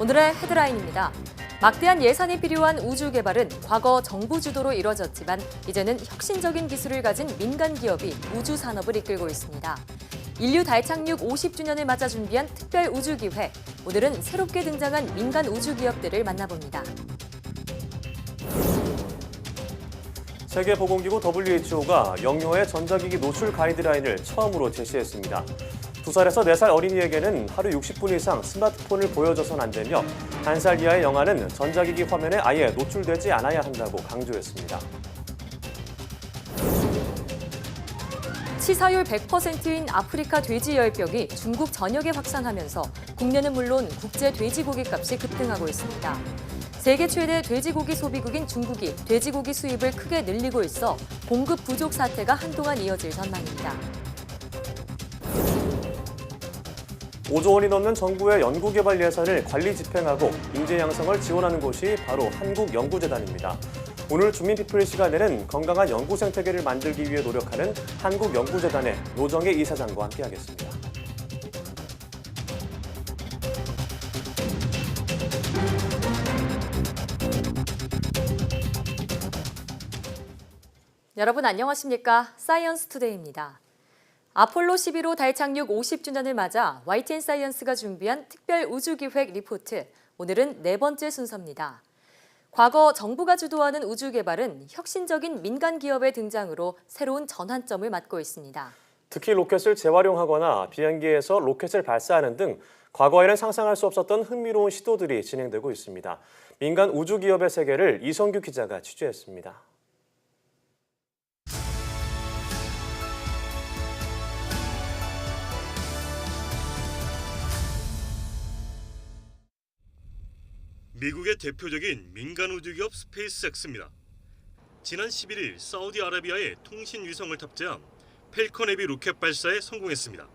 오늘의 헤드라인입니다. 막대한 예산이 필요한 우주 개발은 과거 정부 주도로 이뤄졌지만 이제는 혁신적인 기술을 가진 민간 기업이 우주 산업을 이끌고 있습니다. 인류 달 착륙 50주년을 맞아 준비한 특별 우주 기회. 오늘은 새롭게 등장한 민간 우주 기업들을 만나봅니다. 세계보건기구 WHO가 영유아의 전자기기 노출 가이드라인을 처음으로 제시했습니다. 2살에서 4살 어린이에게는 하루 60분 이상 스마트폰을 보여줘선 안 되며 1살 이하의 영아는 전자기기 화면에 아예 노출되지 않아야 한다고 강조했습니다. 치사율 100%인 아프리카 돼지열병이 중국 전역에 확산하면서 국내는 물론 국제 돼지고기 값이 급등하고 있습니다. 세계 최대 돼지고기 소비국인 중국이 돼지고기 수입을 크게 늘리고 있어 공급 부족 사태가 한동안 이어질 전망입니다. 5조 원이 넘는 정부의 연구개발 예산을 관리 집행하고 인재 양성을 지원하는 곳이 바로 한국연구재단입니다. 오늘 주민피플 시간에는 건강한 연구 생태계를 만들기 위해 노력하는 한국연구재단의 노정혜 이사장과 함께하겠습니다. 여러분 안녕하십니까? 사이언스 투데이입니다. 아폴로 11호 달 착륙 50주년을 맞아 YTN사이언스가 준비한 특별 우주기획 리포트. 오늘은 4번째 순서입니다. 과거 정부가 주도하는 우주 개발은 혁신적인 민간 기업의 등장으로 새로운 전환점을 맞고 있습니다. 특히 로켓을 재활용하거나 비행기에서 로켓을 발사하는 등 과거에는 상상할 수 없었던 흥미로운 시도들이 진행되고 있습니다. 민간 우주 기업의 세계를 이성규 기자가 취재했습니다. 미국의 대표적인 민간 우주기업 스페이스X입니다. 지난 11일 사우디아라비아에 통신 위성을 탑재한 펠컨 헤비 로켓 발사에 성공했습니다.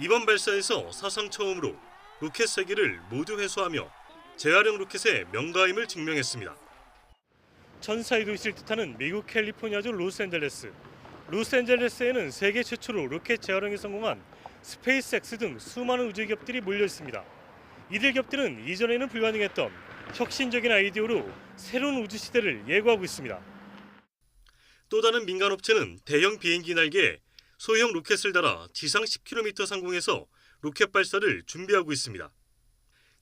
이번 발사에서 사상 처음으로 로켓 3기를 모두 회수하며 재활용 로켓의 명가임을 증명했습니다. 천사의 도시를 뜻하는 미국 캘리포니아주 로스앤젤레스. 로스앤젤레스에는 세계 최초로 로켓 재활용에 성공한 스페이스X 등 수많은 우주기업들이 몰려 있습니다. 이들 기업들은 이전에는 불가능했던 혁신적인 아이디어로 새로운 우주 시대를 예고하고 있습니다. 또 다른 민간 업체는 대형 비행기 날개에 소형 로켓을 달아 지상 10km 상공에서 로켓 발사를 준비하고 있습니다.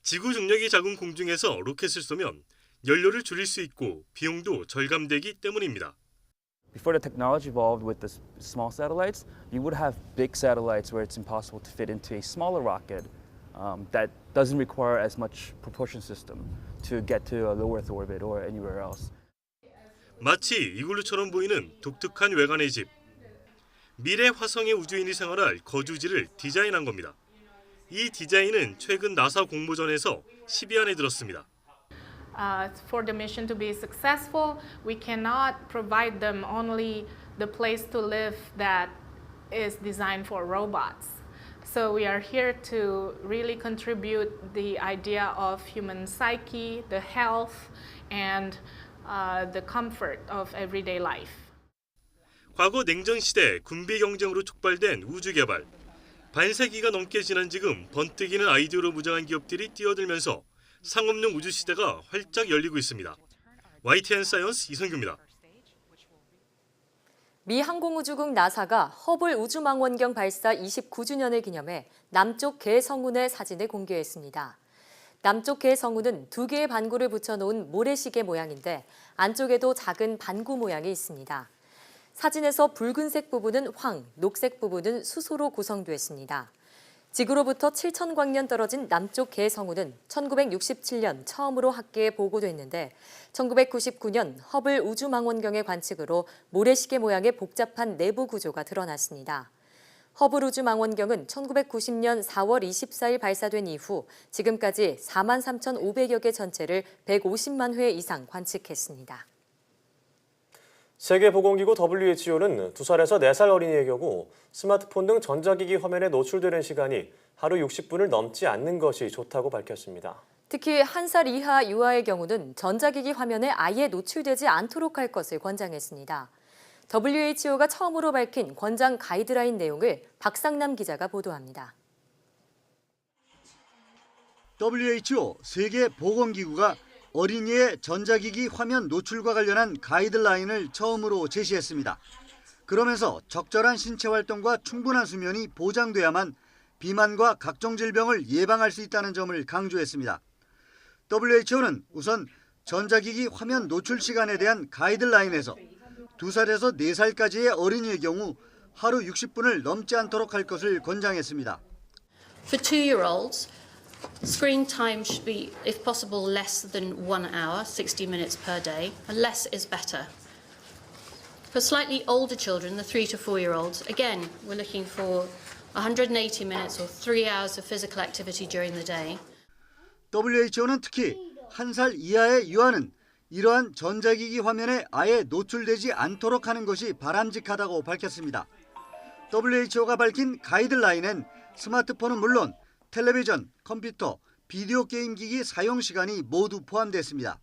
지구 중력이 작은 공중에서 로켓을 쏘면 연료를 줄일 수 있고 비용도 절감되기 때문입니다. Before the technology evolved with the small satellites, you would have big satellites where it's impossible to fit into a smaller rocket. That doesn't require as much propulsion system to get to a low Earth orbit or anywhere else. 마치 이글루처럼 보이는 독특한 외관의 집. 미래 화성의 우주인이 생활할 거주지를 디자인한 겁니다. 이 디자인은 최근 나사 공모전에서 10위 안에 들었습니다. For the mission to be successful, we cannot provide them only the place to live that is designed for robots. So we are here to really contribute the idea of human psyche, the health, and the comfort of everyday life. 과거 냉전 시대 군비 경쟁으로 촉발된 우주 개발. 반세기가 넘게 지난 지금 번뜩이는 아이디어로 무장한 기업들이 뛰어들면서 상업용 우주 시대가 활짝 열리고 있습니다. YTN 사이언스 이성규입니다. 미 항공우주국 나사가 허블 우주망원경 발사 29주년을 기념해 남쪽 개 성운의 사진을 공개했습니다. 남쪽 개 성운은 2개의 반구를 붙여놓은 모래시계 모양인데 안쪽에도 작은 반구 모양이 있습니다. 사진에서 붉은색 부분은 황, 녹색 부분은 수소로 구성됐습니다. 지구로부터 7,000광년 떨어진 남쪽 개 성운은 1967년 처음으로 학계에 보고됐는데 1999년 허블 우주망원경의 관측으로 모래시계 모양의 복잡한 내부 구조가 드러났습니다. 허블 우주망원경은 1990년 4월 24일 발사된 이후 지금까지 43,500여 개 전체를 150만 회 이상 관측했습니다. 세계보건기구 WHO는 2살에서 4살 어린이의 경우 스마트폰 등 전자기기 화면에 노출되는 시간이 하루 60분을 넘지 않는 것이 좋다고 밝혔습니다. 특히 1살 이하 유아의 경우는 전자기기 화면에 아예 노출되지 않도록 할 것을 권장했습니다. WHO가 처음으로 밝힌 권장 가이드라인 내용을 박상남 기자가 보도합니다. WHO 세계보건기구가 어린이의 전자기기 화면 노출과 관련한 가이드라인을 처음으로 제시했습니다. 그러면서 적절한 신체 활동과 충분한 수면이 보장돼야만 비만과 각종 질병을 예방할 수 있다는 점을 강조했습니다. WHO는 우선 전자기기 화면 노출 시간에 대한 가이드라인에서 2살에서 4살까지의 어린이의 경우 하루 60분을 넘지 않도록 할 것을 권장했습니다. For 2-year-olds, screen time should be, if possible, less than 1 hour, 60 minutes per day, and less is better. For slightly older children, the 3 to 4-year-olds, again, we're looking for 180 minutes or 3 hours of physical activity during the day. WHO는 특히 1살 이하의 유아는 이러한 전자기기 화면에 아예 노출되지 않도록 하는 것이 바람직하다고 밝혔습니다. WHO가 밝힌 가이드라인엔 스마트폰은 물론 텔레비전, 컴퓨터, 비디오 게임 기기 사용 시간이 모두 포함됐습니다.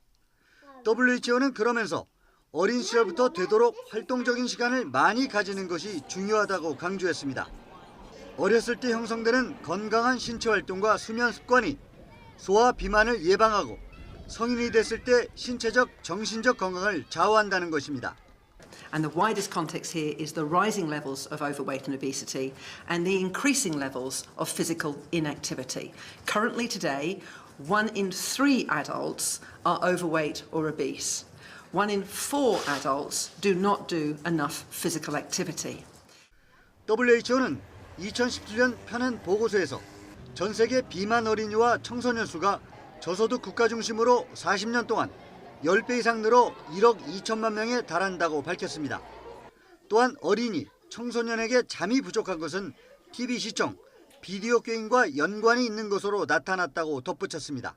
WHO는 그러면서 어린 시절부터 되도록 활동적인 시간을 많이 가지는 것이 중요하다고 강조했습니다. 어렸을 때 형성되는 건강한 신체 활동과 수면 습관이 소아 비만을 예방하고 성인이 됐을 때 신체적, 정신적 건강을 좌우한다는 것입니다. And the widest context here is the rising levels of overweight and obesity and the increasing levels of physical inactivity. Currently today, 1 in 3 adults are overweight or obese. 1 in 4 adults do not do enough physical activity. WHO는 2017년 편은 보고서에서 전 세계 비만 어린이와 청소년 수가 저소득 국가 중심으로 40년 동안 10배 이상 늘어 1억 2천만 명에 달한다고 밝혔습니다. 또한 어린이, 청소년에게 잠이 부족한 것은 TV 시청, 비디오 게임과 연관이 있는 것으로 나타났다고 덧붙였습니다.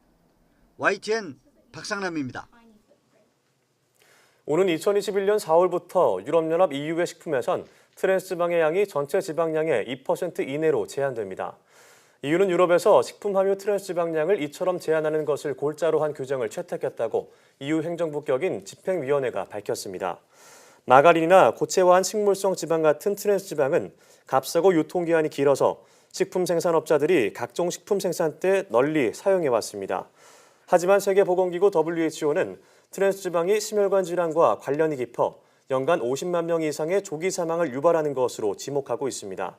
YTN 박상남입니다. 오는 2021년 4월부터 유럽연합 EU의 식품에선 트랜스지방의 양이 전체 지방량의 2% 이내로 제한됩니다. EU는 유럽에서 식품 함유 트랜스지방량을 이처럼 제한하는 것을 골자로 한 규정을 채택했다고 EU 행정부 격인 집행위원회가 밝혔습니다. 마가린이나 고체화한 식물성 지방 같은 트랜스지방은 값싸고 유통기한이 길어서 식품 생산업자들이 각종 식품 생산 때 널리 사용해왔습니다. 하지만 세계보건기구 WHO는 트랜스지방이 심혈관 질환과 관련이 깊어 연간 50만 명 이상의 조기 사망을 유발하는 것으로 지목하고 있습니다.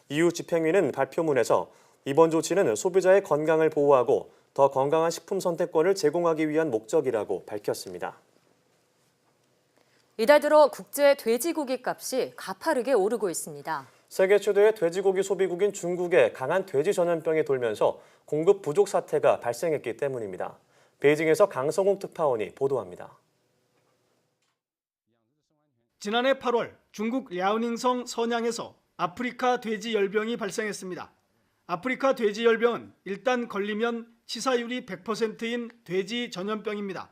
EU 집행위는 발표문에서 이번 조치는 소비자의 건강을 보호하고 더 건강한 식품 선택권을 제공하기 위한 목적이라고 밝혔습니다. 이달 들어 국제 돼지고기 값이 가파르게 오르고 있습니다. 세계 최대의 돼지고기 소비국인 중국에 강한 돼지 전염병이 돌면서 공급 부족 사태가 발생했기 때문입니다. 베이징에서 강성욱 특파원이 보도합니다. 지난해 8월 중국 랴오닝성 선양에서 아프리카 돼지 열병이 발생했습니다. 아프리카 돼지 열병은 일단 걸리면 치사율이 100%인 돼지 전염병입니다.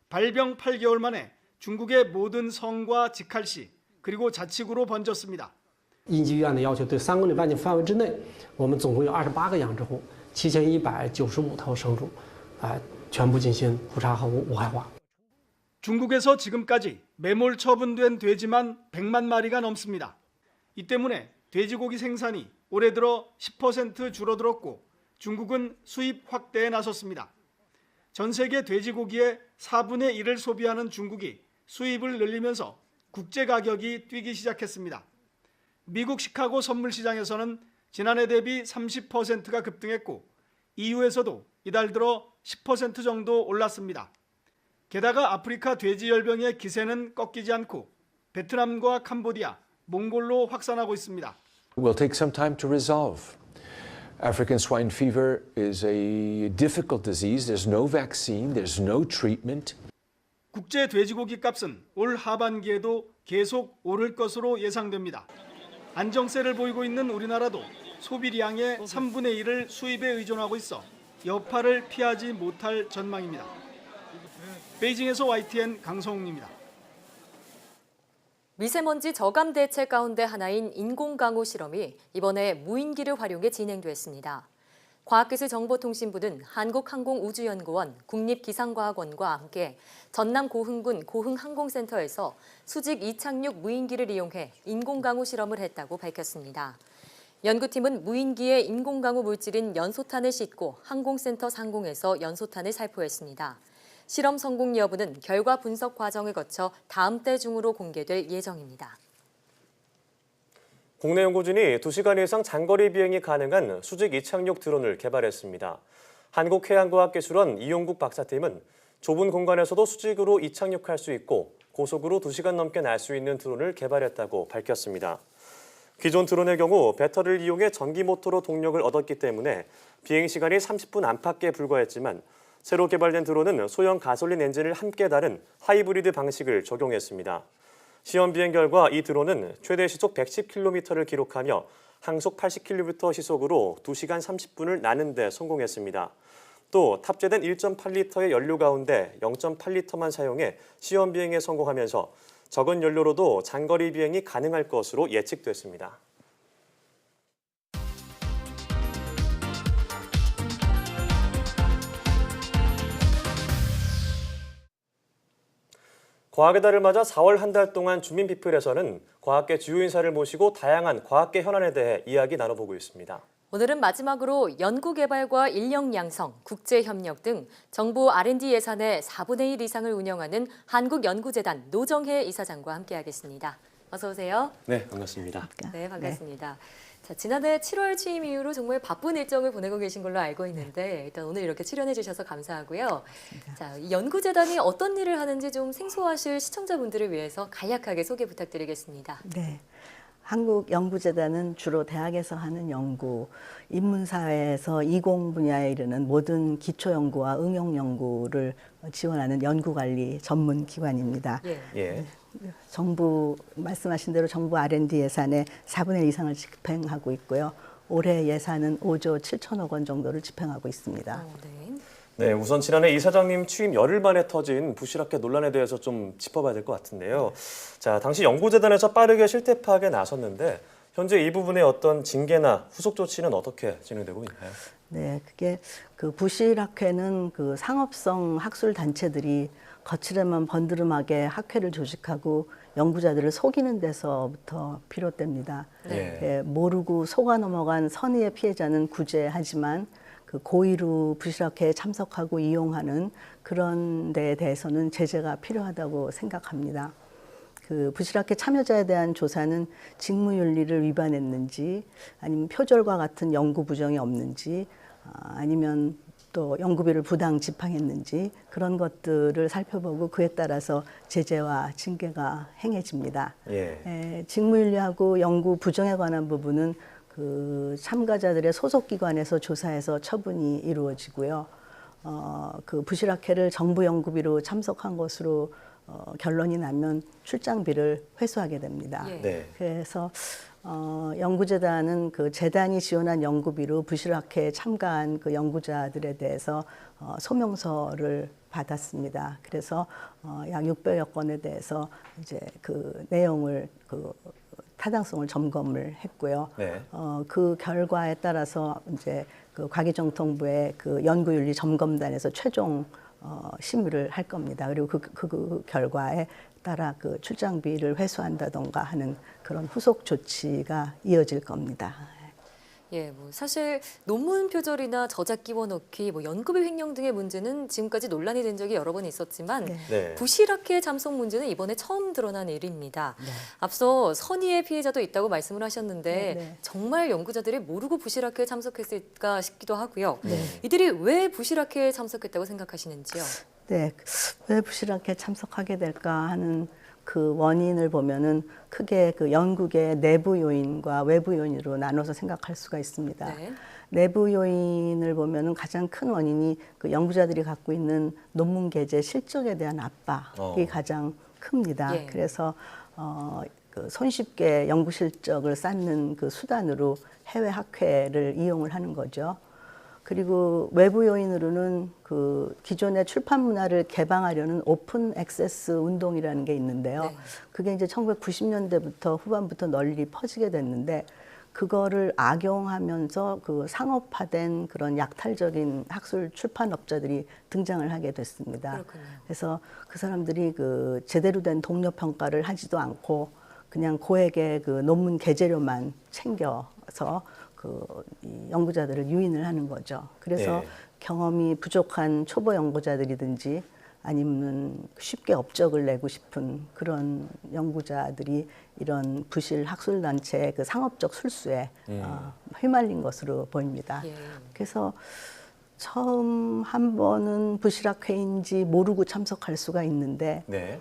발병 8개월 만에 중국의 모든 성과 직할시 그리고 자치구로 번졌습니다. 应急医院的要求，对3公里半径范围之内，我们总共有28个养殖户，7195头生猪，全部进行普查和无害化。 중국에서 지금까지 매몰 처분된 돼지만 100만 마리가 넘습니다. 이 때문에 돼지고기 생산이 올해 들어 10% 줄어들었고 중국은 수입 확대에 나섰습니다. 전 세계 돼지고기의 4분의 1을 소비하는 중국이 수입을 늘리면서 국제 가격이 뛰기 시작했습니다. 미국 시카고 선물시장에서는 지난해 대비 30%가 급등했고 EU에서도 이달 들어 10% 정도 올랐습니다. 게다가 아프리카 돼지 열병의 기세는 꺾이지 않고 베트남과 캄보디아, 몽골로 확산하고 있습니다. Will take some time to resolve. African swine fever is a difficult disease. There's no vaccine, there's no treatment. 국제 돼지고기 값은 올 하반기에도 계속 오를 것으로 예상됩니다. 안정세를 보이고 있는 우리나라도 소비량의 3분의 1을 수입에 의존하고 있어 여파를 피하지 못할 전망입니다. 베이징에서 YTN 강성욱입니다. 미세먼지 저감 대책 가운데 하나인 인공강우 실험이 이번에 무인기를 활용해 진행됐습니다. 과학기술정보통신부는 한국항공우주연구원, 국립기상과학원과 함께 전남 고흥군 고흥항공센터에서 수직 이착륙 무인기를 이용해 인공강우 실험을 했다고 밝혔습니다. 연구팀은 무인기에 인공강우 물질인 연소탄을 싣고 항공센터 상공에서 연소탄을 살포했습니다. 실험 성공 여부는 결과 분석 과정을 거쳐 다음 달 중으로 공개될 예정입니다. 국내 연구진이 2시간 이상 장거리 비행이 가능한 수직 이착륙 드론을 개발했습니다. 한국해양과학기술원 이용국 박사팀은 좁은 공간에서도 수직으로 이착륙할 수 있고 고속으로 2시간 넘게 날 수 있는 드론을 개발했다고 밝혔습니다. 기존 드론의 경우 배터리를 이용해 전기 모터로 동력을 얻었기 때문에 비행 시간이 30분 안팎에 불과했지만 새로 개발된 드론은 소형 가솔린 엔진을 함께 다른 하이브리드 방식을 적용했습니다. 시험 비행 결과 이 드론은 최대 시속 110km를 기록하며 항속 80km 시속으로 2시간 30분을 나는 데 성공했습니다. 또 탑재된 1.8리터의 연료 가운데 0.8리터만 사용해 시험 비행에 성공하면서 적은 연료로도 장거리 비행이 가능할 것으로 예측됐습니다. 과학의 달을 맞아 4월 한 달 동안 주민피플에서는 과학계 주요 인사를 모시고 다양한 과학계 현안에 대해 이야기 나눠보고 있습니다. 오늘은 마지막으로 연구개발과 인력 양성, 국제협력 등 정부 R&D 예산의 4분의 1 이상을 운영하는 한국연구재단 노정혜 이사장과 함께하겠습니다. 어서 오세요. 네, 반갑습니다. 네, 반갑습니다. 자, 지난해 7월 취임 이후로 정말 바쁜 일정을 보내고 계신 걸로 알고 있는데 일단 오늘 이렇게 출연해 주셔서 감사하고요. 자, 이 연구재단이 어떤 일을 하는지 좀 생소하실 시청자분들을 위해서 간략하게 소개 부탁드리겠습니다. 네. 한국연구재단은 주로 대학에서 하는 연구, 인문사회에서 이공 분야에 이르는 모든 기초연구와 응용연구를 지원하는 연구관리 전문기관입니다. 예. 정부 말씀하신 대로 정부 R&D 예산의 4분의 1 이상을 집행하고 있고요. 올해 예산은 5조 7천억 원 정도를 집행하고 있습니다. 네, 우선 지난해 이사장님 취임 열흘 만에 터진 부실학회 논란에 대해서 좀 짚어봐야 될 것 같은데요. 자, 당시 연구재단에서 빠르게 실태 파악에 나섰는데 현재 이 부분의 어떤 징계나 후속 조치는 어떻게 진행되고 있나요? 네, 그게 그 부실학회는 그 상업성 학술 단체들이 거칠에만 번드름하게 학회를 조직하고 연구자들을 속이는 데서부터 비롯됩니다. 네. 모르고 속아 넘어간 선의의 피해자는 구제하지만 그 고의로 부실학회에 참석하고 이용하는 그런 데에 대해서는 제재가 필요하다고 생각합니다. 그 부실학회 참여자에 대한 조사는 직무윤리를 위반했는지 아니면 표절과 같은 연구 부정이 없는지 아니면 또 연구비를 부당 집행했는지 그런 것들을 살펴보고 그에 따라서 제재와 징계가 행해집니다. 직무윤리하고 연구 부정에 관한 부분은 그 참가자들의 소속기관에서 조사해서 처분이 이루어지고요. 그 부실학회를 정부 연구비로 참석한 것으로 결론이 나면 출장비를 회수하게 됩니다. 그래서 연구재단은 그 재단이 지원한 연구비로 부실학회에 참가한 그 연구자들에 대해서 소명서를 받았습니다. 그래서 약 600여 건에 대해서 이제 그 내용을 그 타당성을 점검을 했고요. 그 결과에 따라서 이제 그 과기정통부의 그 연구윤리 점검단에서 최종 심의를 할 겁니다. 그리고 그 결과에 따라 그 출장비를 회수한다던가 하는 그런 후속 조치가 이어질 겁니다. 예, 뭐 사실 논문 표절이나 저작 끼워넣기, 뭐 연구비 횡령 등의 문제는 지금까지 논란이 된 적이 여러 번 있었지만 부실학회 참석 문제는 이번에 처음 드러난 일입니다. 앞서 선의의 피해자도 있다고 말씀을 하셨는데 정말 연구자들이 모르고 부실학회에 참석했을까 싶기도 하고요. 이들이 왜 부실학회에 참석했다고 생각하시는지요? 네, 왜 부실학회에 참석하게 될까 하는 그 원인을 보면은 크게 그 연구계 내부 요인과 외부 요인으로 나눠서 생각할 수가 있습니다. 내부 요인을 보면은 가장 큰 원인이 그 연구자들이 갖고 있는 논문 게재 실적에 대한 압박이 가장 큽니다. 그래서 그 손쉽게 연구 실적을 쌓는 그 수단으로 해외 학회를 이용을 하는 거죠. 그리고 외부 요인으로는 그 기존의 출판 문화를 개방하려는 오픈 액세스 운동이라는 게 있는데요. 그게 이제 1990년대부터 후반부터 널리 퍼지게 됐는데 그거를 악용하면서 그 상업화된 그런 약탈적인 학술 출판업자들이 등장을 하게 됐습니다. 그래서 그 사람들이 그 제대로 된 동료 평가를 하지도 않고 그냥 고액의 그 논문 게재료만 챙겨 이 연구자들을 유인을 하는 거죠. 그래서 네. 경험이 부족한 초보 연구자들이든지 아니면 쉽게 업적을 내고 싶은 그런 연구자들이 이런 부실 학술단체의 그 상업적 술수에 휘말린 것으로 보입니다. 예. 그래서 처음 한 번은 부실학회인지 모르고 참석할 수가 있는데 네.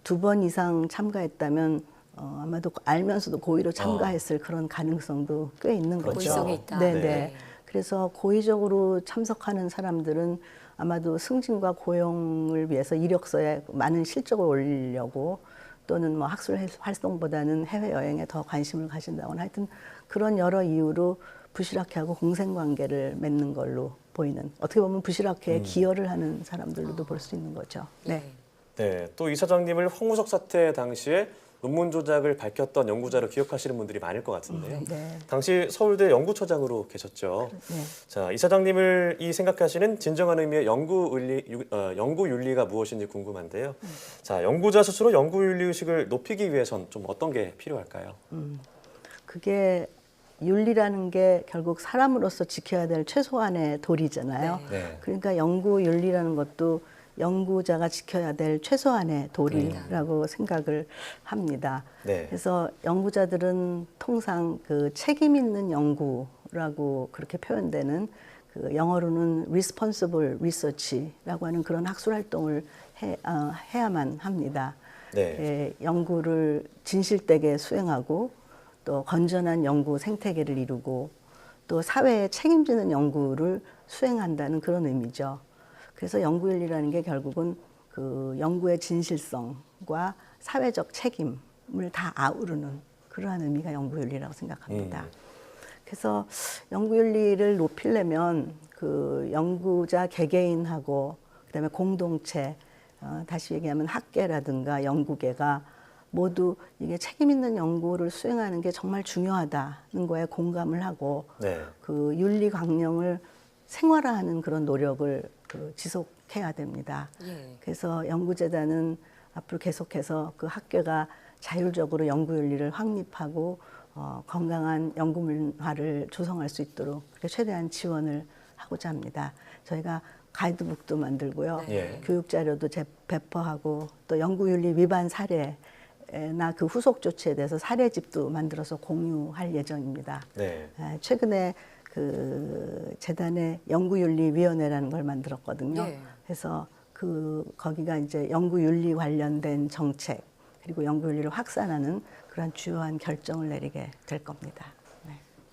2번 이상 참가했다면 아마도 알면서도 고의로 참가했을 그런 가능성도 꽤 있는 거죠. 고의성이 있다. 네네. 네. 그래서 고의적으로 참석하는 사람들은 아마도 승진과 고용을 위해서 이력서에 많은 실적을 올리려고 또는 뭐 학술 활동보다는 해외여행에 더 관심을 가진다거나 하여튼 그런 여러 이유로 부실학회하고 공생관계를 맺는 걸로 보이는, 어떻게 보면 부실학회에 기여를 하는 사람들로도 볼 수 있는 거죠. 네. 네, 또 이사장님을 황우석 사태 당시에 논문 조작을 밝혔던 연구자로 기억하시는 분들이 많을 것 같은데요. 네. 당시 서울대 연구처장으로 계셨죠. 네. 자, 이사장님을 생각하시는 진정한 의미의 연구윤리가 무엇인지 궁금한데요. 자, 연구자 스스로 연구윤리 의식을 높이기 위해선 좀 어떤 게 필요할까요? 그게 윤리라는 게 결국 사람으로서 지켜야 될 최소한의 도리잖아요. 네. 그러니까 연구윤리라는 것도 연구자가 지켜야 될 최소한의 도리라고 생각을 합니다. 네. 그래서 연구자들은 통상 그 책임 있는 연구라고 그렇게 표현되는 그 영어로는 responsible research라고 하는 그런 학술 활동을 해야만 합니다. 네. 연구를 진실되게 수행하고 또 건전한 연구 생태계를 이루고 또 사회에 책임지는 연구를 수행한다는 그런 의미죠. 그래서 연구윤리라는 게 결국은 그 연구의 진실성과 사회적 책임을 다 아우르는 그러한 의미가 연구윤리라고 생각합니다. 그래서 연구윤리를 높이려면 그 연구자 개개인하고 그다음에 공동체, 다시 얘기하면 학계라든가 연구계가 모두 이게 책임 있는 연구를 수행하는 게 정말 중요하다는 거에 공감을 하고 네. 그 윤리 강령을 생활화하는 그런 노력을 지속해야 됩니다. 예. 그래서 연구재단은 앞으로 계속해서 그 학계가 자율적으로 연구윤리를 확립하고 건강한 연구 문화를 조성할 수 있도록 그렇게 최대한 지원을 하고자 합니다. 저희가 가이드북도 만들고요. 네. 교육자료도 배포하고 또 연구윤리 위반 사례나 그 후속 조치에 대해서 사례집도 만들어서 공유할 예정입니다. 네. 최근에 그 재단의 연구윤리위원회라는 걸 만들었거든요. 네. 그래서 거기가 이제 연구윤리 관련된 정책 그리고 연구윤리를 확산하는 그런 주요한 결정을 내리게 될 겁니다.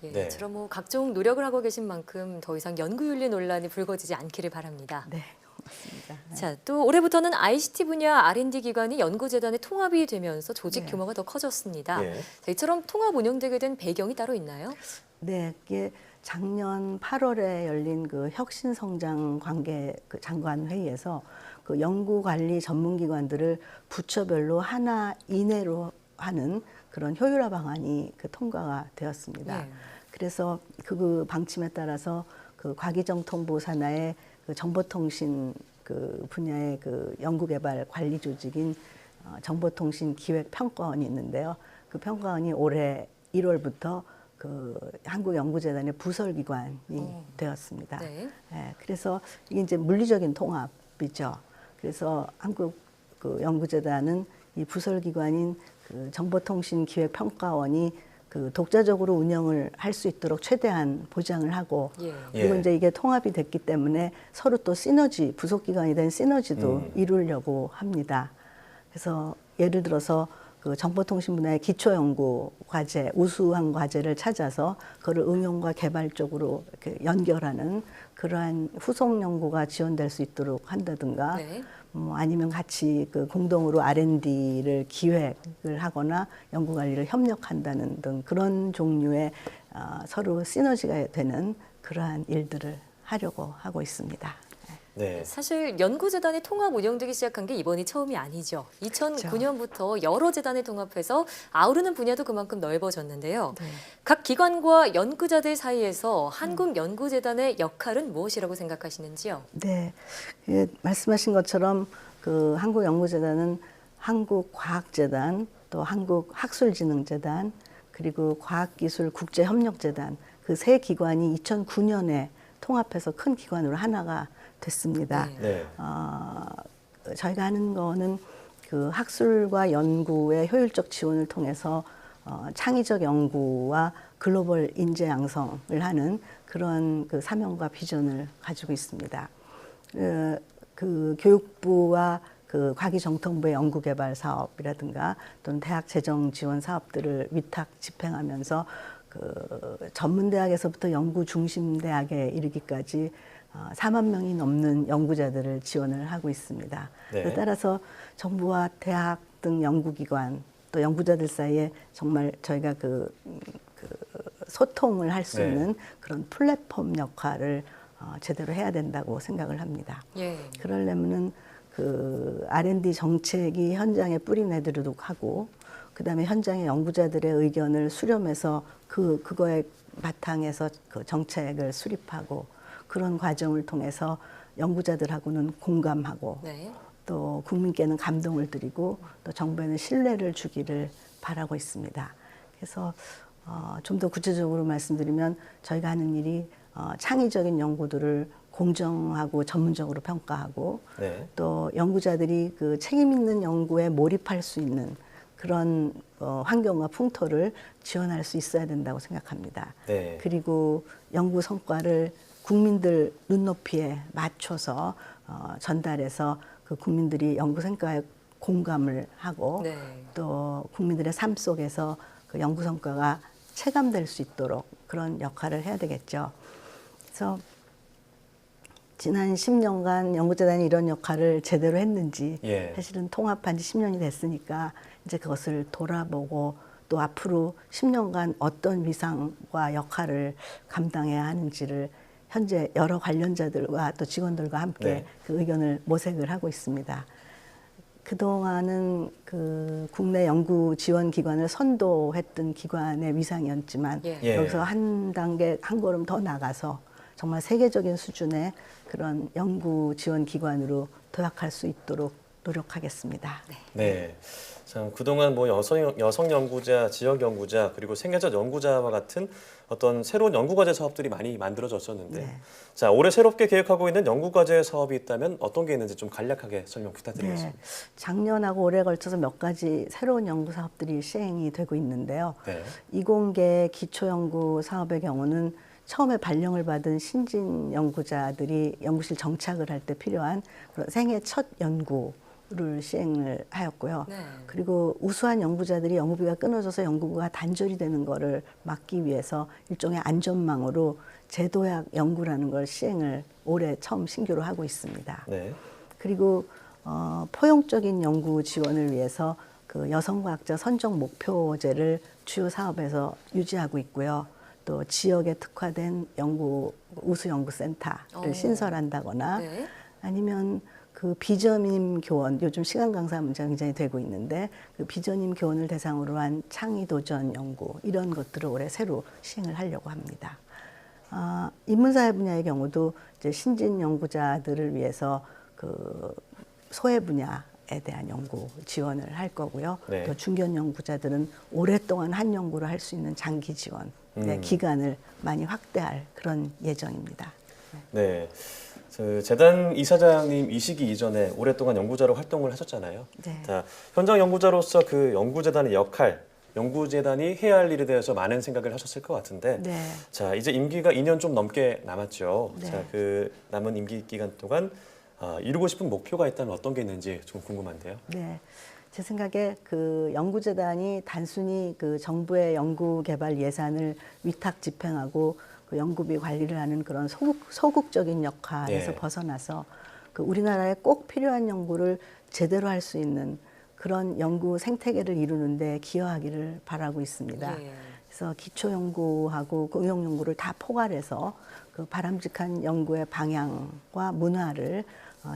예, 네. 저처럼 뭐 각종 노력을 하고 계신 만큼 더 이상 연구윤리 논란이 불거지지 않기를 바랍니다. 네, 고맙습니다. 자, 또 올해부터는 ICT 분야 R&D 기관이 연구재단에 통합이 되면서 조직 네. 규모가 더 커졌습니다. 예. 자, 이처럼 통합 운영되게 된 배경이 따로 있나요? 네, 이게 작년 8월에 열린 그 혁신성장 관계 그 장관 회의에서 그 연구관리 전문기관들을 부처별로 하나 이내로 하는 그런 효율화 방안이 통과가 되었습니다. 네. 그래서 그 방침에 따라서 그 과기정통부 산하의 그 정보통신 그 분야의 그 연구개발 관리 조직인 정보통신기획평가원이 있는데요. 그 평가원이 올해 1월부터 그 한국연구재단의 부설기관이 되었습니다. 네. 예, 그래서 이게 이제 물리적인 통합이죠. 그래서 한국 그 연구재단은 이 부설기관인 그 정보통신기획평가원이 그 독자적으로 운영을 할 수 있도록 최대한 보장을 하고 예. 그리고 예. 이제 이게 통합이 됐기 때문에 서로 또 시너지, 부속기관이 된 시너지도 이루려고 합니다. 그래서 예를 들어서 그 정보통신 분야의 기초연구 과제, 우수한 과제를 찾아서 그걸 응용과 개발 쪽으로 이렇게 연결하는 그러한 후속 연구가 지원될 수 있도록 한다든가, 네. 아니면 같이 그 공동으로 R&D를 기획을 하거나 연구 관리를 협력한다는 등 그런 종류의 서로 시너지가 되는 그러한 일들을 하려고 하고 있습니다. 네. 사실 연구재단이 통합 운영되기 시작한 게 이번이 처음이 아니죠. 2009년부터 여러 재단을 통합해서 아우르는 분야도 그만큼 넓어졌는데요. 네. 각 기관과 연구자들 사이에서 한국연구재단의 역할은 무엇이라고 생각하시는지요? 네, 예, 말씀하신 것처럼 그 한국연구재단은 한국과학재단, 또 한국학술진흥재단, 그리고 과학기술국제협력재단 그 세 기관이 2009년에 통합해서 큰 기관으로 하나가 됐습니다. 네. 저희가 하는 거는 그 학술과 연구의 효율적 지원을 통해서 창의적 연구와 글로벌 인재 양성을 하는 그런 그 사명과 비전을 가지고 있습니다. 그 교육부와 그 과기정통부의 연구개발 사업이라든가 또는 대학 재정 지원 사업들을 위탁 집행하면서 그 전문대학에서부터 연구 중심 대학에 이르기까지 4만 명이 넘는 연구자들을 지원을 하고 있습니다. 네. 따라서 정부와 대학 등 연구기관 또 연구자들 사이에 정말 저희가 그 소통을 할 수 네. 있는 그런 플랫폼 역할을 제대로 해야 된다고 생각을 합니다. 예. 그러려면은 그 R&D 정책이 현장에 뿌리 내도록 하고 그다음에 현장의 연구자들의 의견을 수렴해서 그거에 바탕에서 그 정책을 수립하고 그런 과정을 통해서 연구자들하고는 공감하고 네. 또 국민께는 감동을 드리고 또 정부에는 신뢰를 주기를 바라고 있습니다. 그래서 좀 더 구체적으로 말씀드리면 저희가 하는 일이 창의적인 연구들을 공정하고 전문적으로 평가하고 네. 또 연구자들이 그 책임 있는 연구에 몰입할 수 있는 그런 환경과 풍토를 지원할 수 있어야 된다고 생각합니다. 네. 그리고 연구 성과를 국민들 눈높이에 맞춰서 전달해서 그 국민들이 연구 성과에 공감을 하고 네. 또 국민들의 삶 속에서 그 연구 성과가 체감될 수 있도록 그런 역할을 해야 되겠죠. 그래서 지난 10년간 연구재단이 이런 역할을 제대로 했는지 예. 사실은 통합한 지 10년이 됐으니까 이제 그것을 돌아보고 또 앞으로 10년간 어떤 위상과 역할을 감당해야 하는지를 현재 여러 관련자들과 또 직원들과 함께 네. 그 의견을 모색을 하고 있습니다. 그동안은 그 국내 연구 지원 기관을 선도했던 기관의 위상이었지만 예. 여기서 한 단계 한 걸음 더 나가서 정말 세계적인 수준의 그런 연구 지원 기관으로 도약할 수 있도록 노력하겠습니다. 네. 참 그동안 뭐 여성 연구자, 지역 연구자 그리고 생애적 연구자와 같은 어떤 새로운 연구과제 사업들이 많이 만들어졌었는데 네. 자 올해 새롭게 계획하고 있는 연구과제 사업이 있다면 어떤 게 있는지 좀 간략하게 설명 부탁드리겠습니다. 네. 작년하고 올해 걸쳐서 몇 가지 새로운 연구 사업들이 시행이 되고 있는데요. 네. 이공계 기초연구 사업의 경우는 처음에 발령을 받은 신진 연구자들이 연구실 정착을 할 때 필요한 그런 생애 첫 연구를 시행을 하였고요. 네. 그리고 우수한 연구자들이 연구비가 끊어져서 연구가 단절이 되는 것을 막기 위해서 일종의 안전망으로 제도약 연구라는 걸 시행을 올해 처음 신규로 하고 있습니다. 네. 그리고 포용적인 연구 지원을 위해서 그 여성과학자 선정 목표제를 주요 사업에서 유지하고 있고요. 또 지역에 특화된 우수 연구센터를 신설한다거나 네. 아니면 그 비전임 교원, 요즘 시간 강사 문제가 굉장히 되고 있는데 그 비전임 교원을 대상으로 한 창의 도전 연구 이런 것들을 올해 새로 시행을 하려고 합니다. 인문사회 분야의 경우도 이제 신진 연구자들을 위해서 그 소외 분야에 대한 연구 지원을 할 거고요. 네. 또 중견 연구자들은 오랫동안 한 연구를 할 수 있는 장기 지원 기간을 많이 확대할 그런 예정입니다. 네. 그 재단 이사장님이시기 이전에 오랫동안 연구자로 활동을 하셨잖아요. 네. 자, 현장 연구자로서 그 연구재단의 역할, 연구재단이 해야 할 일에 대해서 많은 생각을 하셨을 것 같은데, 네. 자 이제 임기가 2년 좀 넘게 남았죠. 네. 자, 그 남은 임기 기간 동안 이루고 싶은 목표가 있다면 어떤 게 있는지 좀 궁금한데요. 네. 제 생각에 그 연구재단이 단순히 그 정부의 연구개발 예산을 위탁 집행하고 그 연구비 관리를 하는 그런 소극적인 역할에서 네. 벗어나서 그 우리나라에 꼭 필요한 연구를 제대로 할 수 있는 그런 연구 생태계를 이루는데 기여하기를 바라고 있습니다. 예. 그래서 기초연구하고 그 응용연구를 다 포괄해서 그 바람직한 연구의 방향과 문화를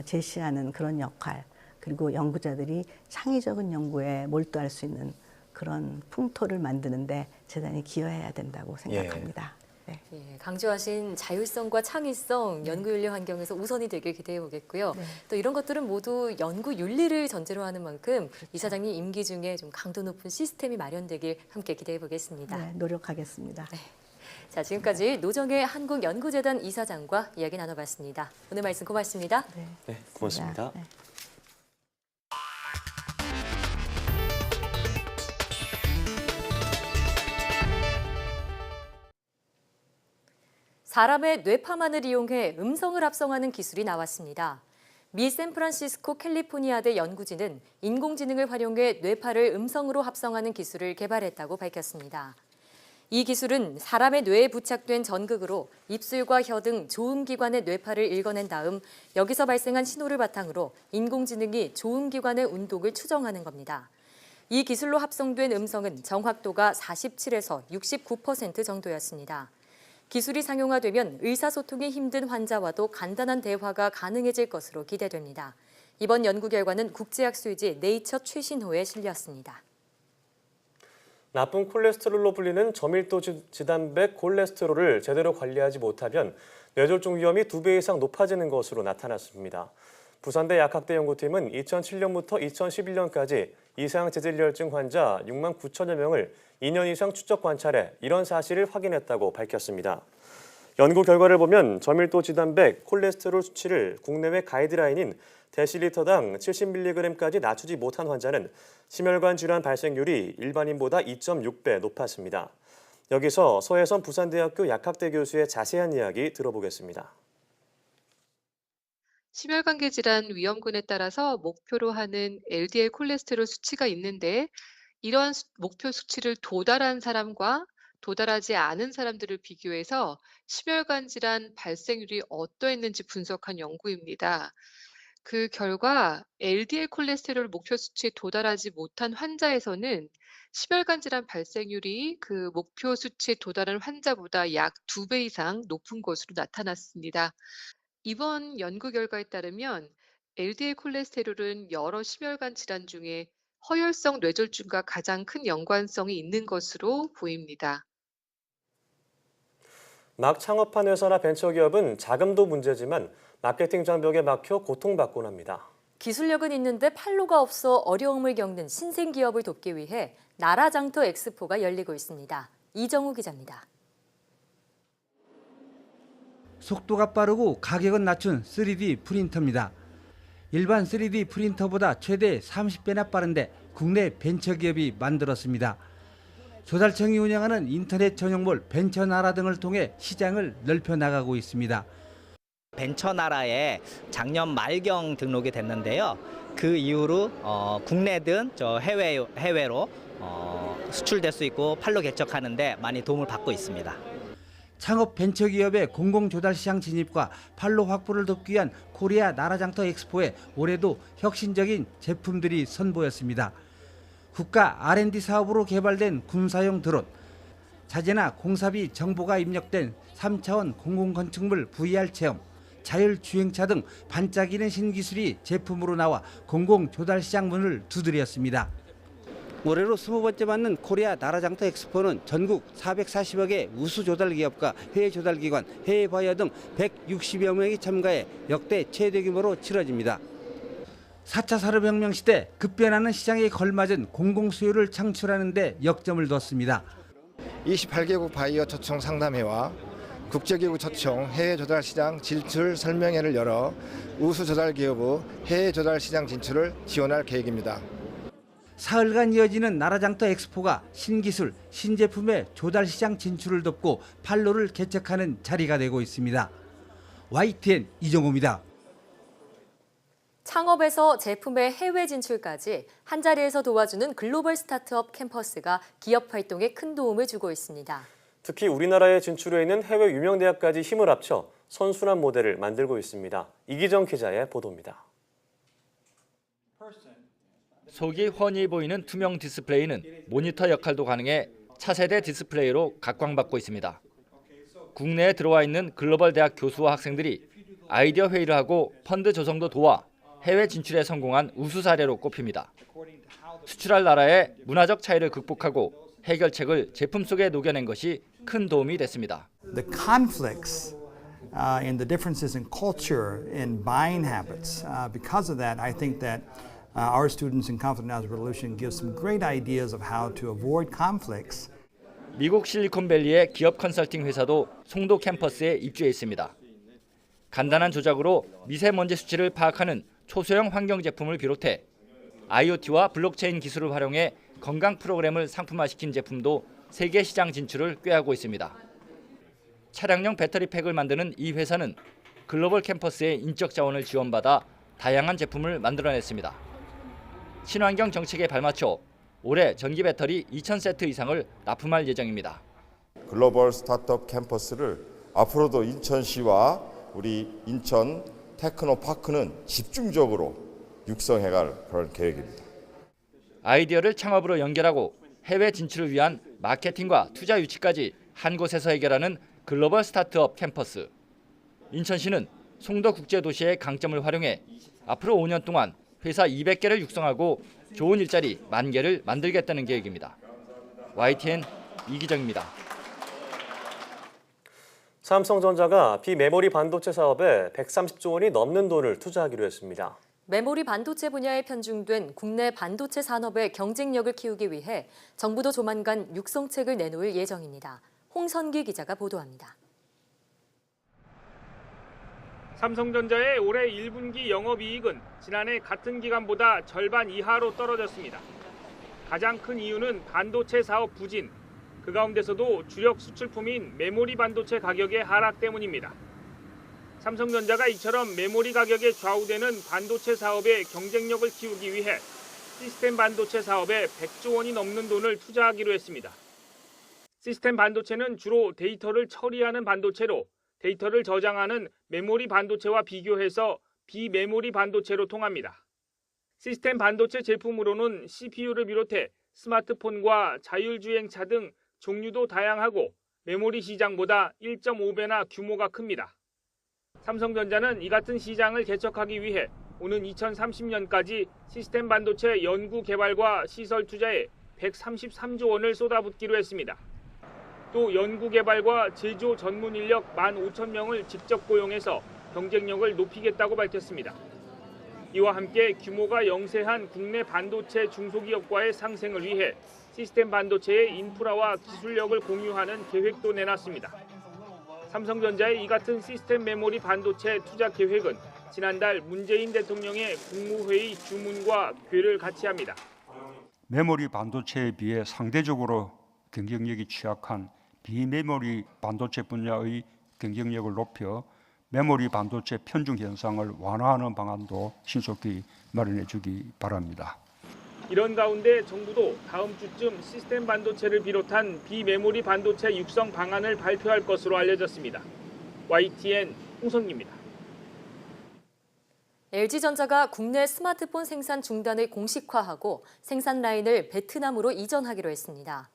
제시하는 그런 역할, 그리고 연구자들이 창의적인 연구에 몰두할 수 있는 그런 풍토를 만드는데 재단이 기여해야 된다고 생각합니다. 네. 예, 강조하신 자율성과 창의성, 연구윤리 환경에서 우선이 되길 기대해 보겠고요. 네. 또 이런 것들은 모두 연구윤리를 전제로 하는 만큼 이사장님 임기 중에 좀 강도 높은 시스템이 마련되길 함께 기대해 보겠습니다. 네, 노력하겠습니다. 네. 자, 지금까지 노정혜 한국연구재단 이사장과 이야기 나눠봤습니다. 오늘 말씀 고맙습니다. 네, 고맙습니다. 네. 사람의 뇌파만을 이용해 음성을 합성하는 기술이 나왔습니다. 미 샌프란시스코 캘리포니아대 연구진은 인공지능을 활용해 뇌파를 음성으로 합성하는 기술을 개발했다고 밝혔습니다. 이 기술은 사람의 뇌에 부착된 전극으로 입술과 혀 등 조음기관의 뇌파를 읽어낸 다음 여기서 발생한 신호를 바탕으로 인공지능이 조음기관의 운동을 추정하는 겁니다. 이 기술로 합성된 음성은 정확도가 47에서 69% 정도였습니다. 기술이 상용화되면 의사소통이 힘든 환자와도 간단한 대화가 가능해질 것으로 기대됩니다. 이번 연구 결과는 국제학술지 네이처 최신호에 실렸습니다. 나쁜 콜레스테롤로 불리는 저밀도 지단백 콜레스테롤을 제대로 관리하지 못하면 뇌졸중 위험이 2배 이상 높아지는 것으로 나타났습니다. 부산대 약학대 연구팀은 2007년부터 2011년까지 이상 재질혈증 환자 6만 9천여 명을 2년 이상 추적 관찰해 이런 사실을 확인했다고 밝혔습니다. 연구 결과를 보면 저밀도 지단백 콜레스테롤 수치를 국내외 가이드라인인 데시리터당 70mg까지 낮추지 못한 환자는 심혈관 질환 발생률이 일반인보다 2.6배 높았습니다. 여기서 서혜선 부산대학교 약학대 교수의 자세한 이야기 들어보겠습니다. 심혈관계 질환 위험군에 따라서 목표로 하는 LDL 콜레스테롤 수치가 있는데 이러한 목표 수치를 도달한 사람과 도달하지 않은 사람들을 비교해서 심혈관 질환 발생률이 어떠했는지 분석한 연구입니다. 그 결과 LDL 콜레스테롤 목표 수치에 도달하지 못한 환자에서는 심혈관 질환 발생률이 그 목표 수치에 도달한 환자보다 약 2배 이상 높은 것으로 나타났습니다. 이번 연구 결과에 따르면 LDL 콜레스테롤은 여러 심혈관 질환 중에 허혈성 뇌졸중과 가장 큰 연관성이 있는 것으로 보입니다. 막 창업한 회사나 벤처기업은 자금도 문제지만 마케팅 장벽에 막혀 고통받곤 합니다. 기술력은 있는데 판로가 없어 어려움을 겪는 신생기업을 돕기 위해 나라장터 엑스포가 열리고 있습니다. 이정우 기자입니다. 속도가 빠르고 가격은 낮춘 3D 프린터입니다. 일반 3D 프린터보다 최대 30배나 빠른데 국내 벤처기업이 만들었습니다. 조달청이 운영하는 인터넷 전용몰 벤처나라 등을 통해 시장을 넓혀 나가고 있습니다. 벤처나라에 작년 말경 등록이 됐는데요. 그 이후로 국내든 해외로 수출될 수 있고 판로 개척하는데 많이 도움을 받고 있습니다. 창업 벤처기업의 공공조달시장 진입과 판로 확보를 돕기 위한 코리아 나라장터 엑스포에 올해도 혁신적인 제품들이 선보였습니다. 국가 R&D 사업으로 개발된 군사용 드론, 자재나 공사비 정보가 입력된 3차원 공공건축물 VR 체험, 자율주행차 등 반짝이는 신기술이 제품으로 나와 공공조달시장 문을 두드렸습니다. 올해로 20번째 맞는 코리아 나라장터 엑스포는 전국 440여 개 우수 조달 기업과 해외 조달 기관, 해외 바이어 등 160여 명이 참가해 역대 최대 규모로 치러집니다. 4차 산업혁명 시대 급변하는 시장에 걸맞은 공공 수요를 창출하는 데 역점을 뒀습니다. 28개국 바이어 초청 상담회와 국제기구 초청 해외 조달 시장 진출 설명회를 열어 우수 조달 기업의 해외 조달 시장 진출을 지원할 계획입니다. 사흘간 이어지는 나라장터 엑스포가 신기술, 신제품의 조달 시장 진출을 돕고 판로를 개척하는 자리가 되고 있습니다. YTN 이정호입니다. 창업에서 제품의 해외 진출까지 한자리에서 도와주는 글로벌 스타트업 캠퍼스가 기업 활동에 큰 도움을 주고 있습니다. 특히 우리나라에 진출해 있는 해외 유명 대학까지 힘을 합쳐 선순환 모델을 만들고 있습니다. 이기정 기자의 보도입니다. 속이 훤히 보이는 투명 디스플레이는 모니터 역할도 가능해 차세대 디스플레이로 각광받고 있습니다. 국내에 들어와 있는 글로벌 대학 교수와 학생들이 아이디어 회의를 하고 펀드 조성도 도와 해외 진출에 성공한 우수 사례로 꼽힙니다. 수출할 나라의 문화적 차이를 극복하고 해결책을 제품 속에 녹여낸 것이 큰 도움이 됐습니다. The conflicts and the differences in culture and buying habits. Because of that, I think that our students in Conflict Now Resolution give some great ideas of how to avoid conflicts. 미국 실리콘밸리의 기업 컨설팅 회사도 송도 캠퍼스에 입주해 있습니다. 간단한 조작으로 미세먼지 수치를 파악하는 초소형 환경 제품을 비롯해 IoT와 블록체인 기술을 활용해 건강 프로그램을 상품화시킨 제품도 세계 시장 진출을 꾀하고 있습니다. 차량용 배터리 팩을 만드는 이 회사는 글로벌 캠퍼스의 인적 자원을 지원받아 다양한 제품을 만들어냈습니다. 친환경 정책에 발맞춰 올해 전기 배터리 2,000세트 이상을 납품할 예정입니다. 글로벌 스타트업 캠퍼스를 앞으로도 인천시와 우리 인천 테크노파크는 집중적으로 육성해갈 그런 계획입니다. 아이디어를 창업으로 연결하고 해외 진출을 위한 마케팅과 투자 유치까지 한 곳에서 해결하는 글로벌 스타트업 캠퍼스. 인천시는 송도 국제도시의 강점을 활용해 앞으로 5년 동안 회사 200개를 육성하고 좋은 일자리 10,000개를 만들겠다는 계획입니다. YTN 이기정입니다. 삼성전자가 비메모리 반도체 사업에 130조 원이 넘는 돈을 투자하기로 했습니다. 메모리 반도체 분야에 편중된 국내 반도체 산업의 경쟁력을 키우기 위해 정부도 조만간 육성책을 내놓을 예정입니다. 홍선기 기자가 보도합니다. 삼성전자의 올해 1분기 영업이익은 지난해 같은 기간보다 절반 이하로 떨어졌습니다. 가장 큰 이유는 반도체 사업 부진, 그 가운데서도 주력 수출품인 메모리 반도체 가격의 하락 때문입니다. 삼성전자가 이처럼 메모리 가격에 좌우되는 반도체 사업의 경쟁력을 키우기 위해 시스템 반도체 사업에 100조 원이 넘는 돈을 투자하기로 했습니다. 시스템 반도체는 주로 데이터를 처리하는 반도체로 데이터를 저장하는 메모리 반도체와 비교해서 비메모리 반도체로 통합니다. 시스템 반도체 제품으로는 CPU를 비롯해 스마트폰과 자율주행차 등 종류도 다양하고 메모리 시장보다 1.5배나 규모가 큽니다. 삼성전자는 이 같은 시장을 개척하기 위해 오는 2030년까지 시스템 반도체 연구 개발과 시설 투자에 133조 원을 쏟아붓기로 했습니다. 또 연구 개발과 제조 전문 인력 15,000명을 직접 고용해서 경쟁력을 높이겠다고 밝혔습니다. 이와 함께 규모가 영세한 국내 반도체 중소기업과의 상생을 위해 시스템 반도체의 인프라와 기술력을 공유하는 계획도 내놨습니다. 삼성전자의 이 같은 시스템 메모리 반도체 투자 계획은 지난달 문재인 대통령의 국무회의 주문과 궤를 같이 합니다. 메모리 반도체에 비해 상대적으로 경쟁력이 취약한 비메모리 반도체 분야의 경쟁력을 높여 메모리 반도체 편중 현상을 완화하는 방안도 신속히 마련해 주기 바랍니다. 이런 가운데 정부도 다음 주쯤 시스템 반도체를 비롯한 비메모리 반도체 육성 방안을 발표할 것으로 알려졌습니다. YTN 홍성기입니다. LG전자가 국내 스마트폰 생산 중단을 공식화하고 생산 라인을 베트남으로 이전하기로 했습니다.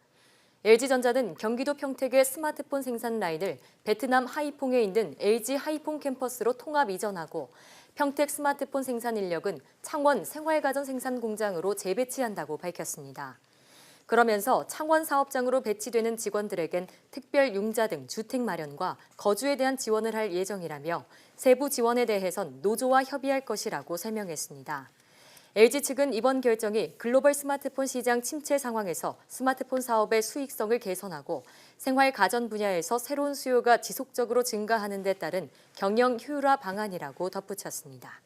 LG전자는 경기도 평택의 스마트폰 생산 라인을 베트남 하이퐁에 있는 LG 하이퐁 캠퍼스로 통합 이전하고 평택 스마트폰 생산 인력은 창원 생활가전 생산 공장으로 재배치한다고 밝혔습니다. 그러면서 창원 사업장으로 배치되는 직원들에겐 특별 융자 등 주택 마련과 거주에 대한 지원을 할 예정이라며 세부 지원에 대해선 노조와 협의할 것이라고 설명했습니다. LG 측은 이번 결정이 글로벌 스마트폰 시장 침체 상황에서 스마트폰 사업의 수익성을 개선하고 생활 가전 분야에서 새로운 수요가 지속적으로 증가하는 데 따른 경영 효율화 방안이라고 덧붙였습니다.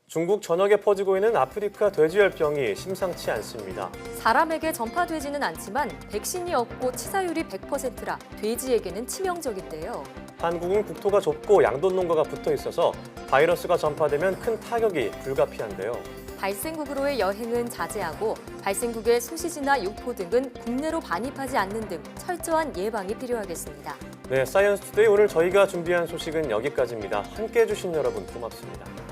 중국 전역에 퍼지고 있는 아프리카 돼지열병이 심상치 않습니다. 사람에게 전파되지는 않지만 백신이 없고 치사율이 100%라 돼지에게는 치명적인데요. 한국은 국토가 좁고 양돈 농가가 붙어 있어서 바이러스가 전파되면 큰 타격이 불가피한데요. 발생국으로의 여행은 자제하고 발생국의 소시지나 육포 등은 국내로 반입하지 않는 등 철저한 예방이 필요하겠습니다. 네, 사이언스 투데이 오늘 저희가 준비한 소식은 여기까지입니다. 함께해 주신 여러분 고맙습니다.